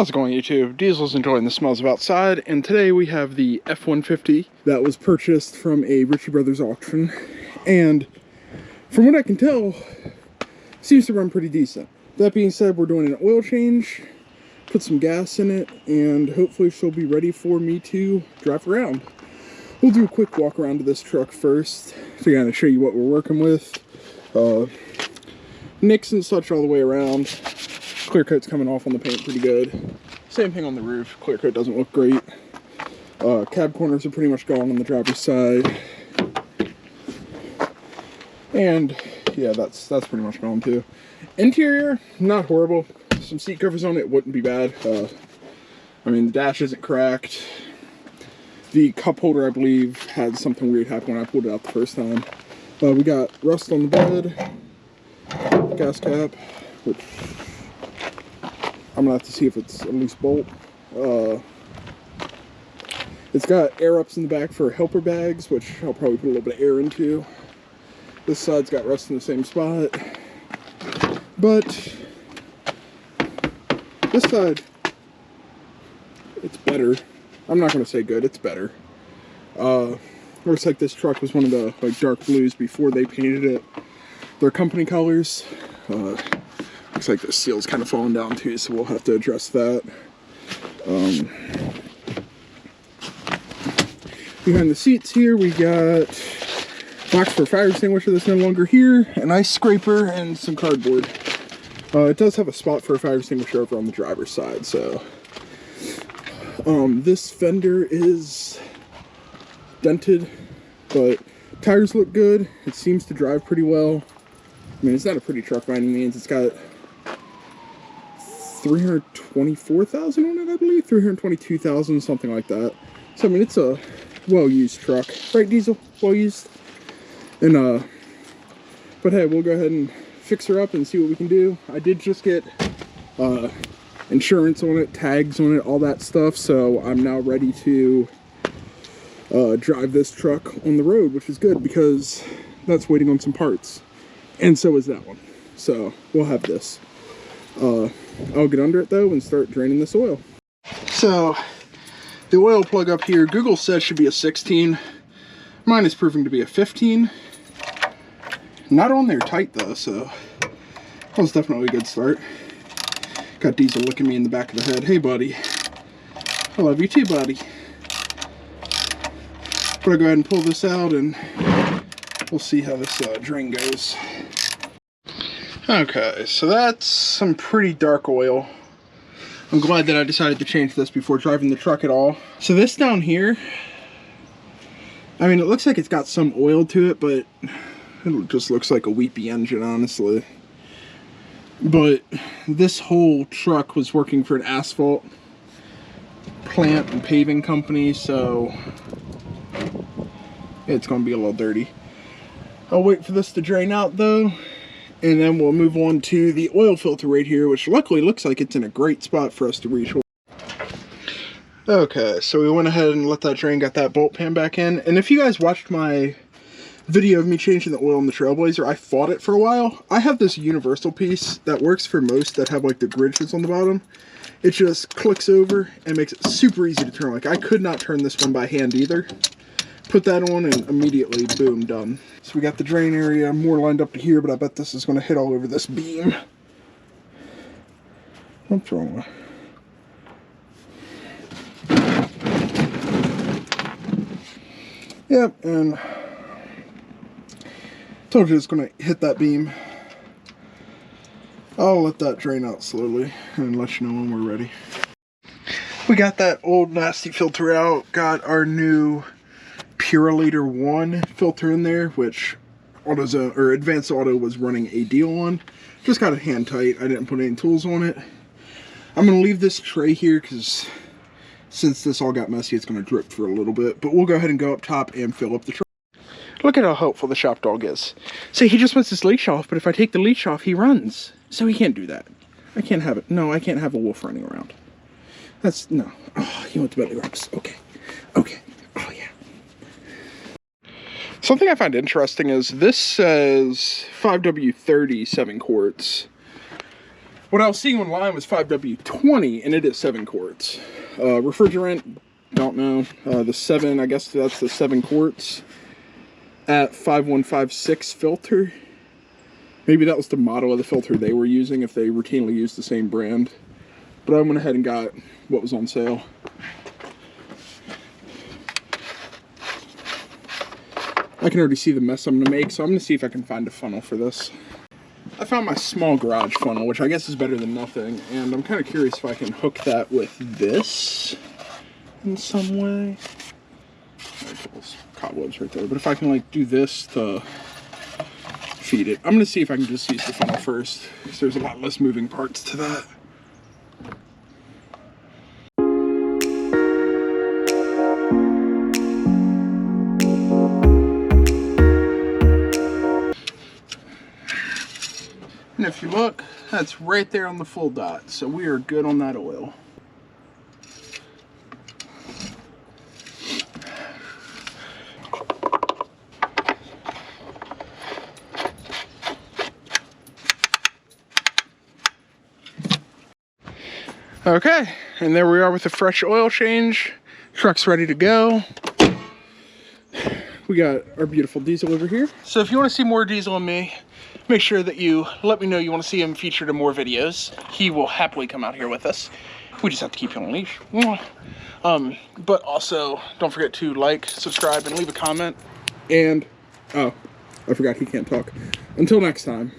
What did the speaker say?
How's it going, YouTube? Diesel's enjoying the smells of outside, and today we have the F150 that was purchased from a Richie Bros auction, and from what I can tell, seems to run pretty decent. That being said, we're doing an oil change, put some gas in it, and hopefully she'll be ready for me to drive around. We'll do a quick walk around to this truck first to kind of show you what we're working with. Nicks and such all the way around. Clear coat's coming off on the paint pretty good. Same thing on the roof. Clear coat doesn't look great. Cab corners are pretty much gone on the driver's side. And yeah, that's pretty much gone too. Interior, not horrible. Some seat covers on it wouldn't be bad. I mean, the dash isn't cracked. The cup holder, I believe, had something weird happen when I pulled it out the first time. We got rust on the bed, gas cap, which I'm gonna have to see if it's a loose bolt. It's got air ups in the back for helper bags, which I'll probably put a little bit of air into. This side's got rust in the same spot, but this side, it's better. I'm not gonna say good, it's better. Looks like this truck was one of the dark blues before they painted it their company colors. Looks like the seal's kind of falling down too, so we'll have to address that. Behind the seats here, we got box for a fire extinguisher that's no longer here, an ice scraper, and some cardboard. It does have a spot for a fire extinguisher over on the driver's side, so. This fender is dented, but tires look good. It seems to drive pretty well. I mean, it's not a pretty truck by any means. It's got 324,000 on it, I believe. 322,000, something like that. So, I mean, it's a well-used truck. Right, Diesel? Well-used? And, but hey, we'll go ahead and fix her up and see what we can do. I did just get, insurance on it, tags on it, all that stuff. So, I'm now ready to, drive this truck on the road, which is good because that's waiting on some parts. And so is that one. So, we'll have this. I'll get under it though and start draining this oil. So, the oil plug up here, Google says should be a 16. Mine is proving to be a 15. Not on there tight though, so that was definitely a good start. Got Diesel looking me in the back of the head. Hey buddy, I love you too, buddy. But I'll go ahead and pull this out and we'll see how this drain goes. Okay, so that's some pretty dark oil. I'm glad that I decided to change this before driving the truck at all. So this down here, I mean, it looks like it's got some oil to it, but it just looks like a weepy engine, honestly. But this whole truck was working for an asphalt plant and paving company, so it's going to be a little dirty. I'll wait for this to drain out though, and then we'll move on to the oil filter right here, which luckily looks like it's in a great spot for us to reach. Okay, so we went ahead and let that drain, got that bolt pan back in. And if you guys watched my video of me changing the oil in the Trailblazer, I fought it for a while. I have this universal piece that works for most that have like the gridges on the bottom. It just clicks over and makes it super easy to turn. Like, I could not turn this one by hand either. Put that on and immediately, boom, done. So we got the drain area more lined up to here, but I bet this is going to hit all over this beam. What's wrong? Yep, and told you it's going to hit that beam. I'll let that drain out slowly and let you know when we're ready. We got that old nasty filter out, got our new Purolator 1 filter in there, which AutoZone or Advanced Auto was running a deal on. Just got it hand tight. I didn't put any tools on it. I'm going to leave this tray here because since this all got messy, it's going to drip for a little bit. But we'll go ahead and go up top and fill up the tray. Look at how helpful the shop dog is. See, he just wants his leash off, but if I take the leash off, he runs. So he can't do that. I can't have it. No, I can't have a wolf running around. That's, no. Oh, he went to belly rubs. Okay. Okay. Oh, yeah. Something I find interesting is this says 5W30 7 quarts. What I was seeing online was 5W20, and it is 7 quarts. Refrigerant, don't know. The 7, I guess that's the 7 quarts at 5156 filter. Maybe that was the model of the filter they were using if they routinely used the same brand. But I went ahead and got what was on sale. I can already see the mess I'm gonna make, so I'm gonna see if I can find a funnel for this. I found my small garage funnel, which I guess is better than nothing, and I'm kind of curious if I can hook that with this in some way. There's cobwebs right there, but if I can like do this to feed it. I'm gonna see if I can just use the funnel first, because there's a lot less moving parts to that. And if you look, that's right there on the full dot. So we are good on that oil. Okay, and there we are with a fresh oil change. Truck's ready to go. We got our beautiful diesel over here. So if you want to see more diesel and me, make sure that you let me know you want to see him featured in more videos. He will happily come out here with us. We just have to keep him on a leash. But also, don't forget to like, subscribe, and leave a comment. And, oh, I forgot he can't talk. Until next time.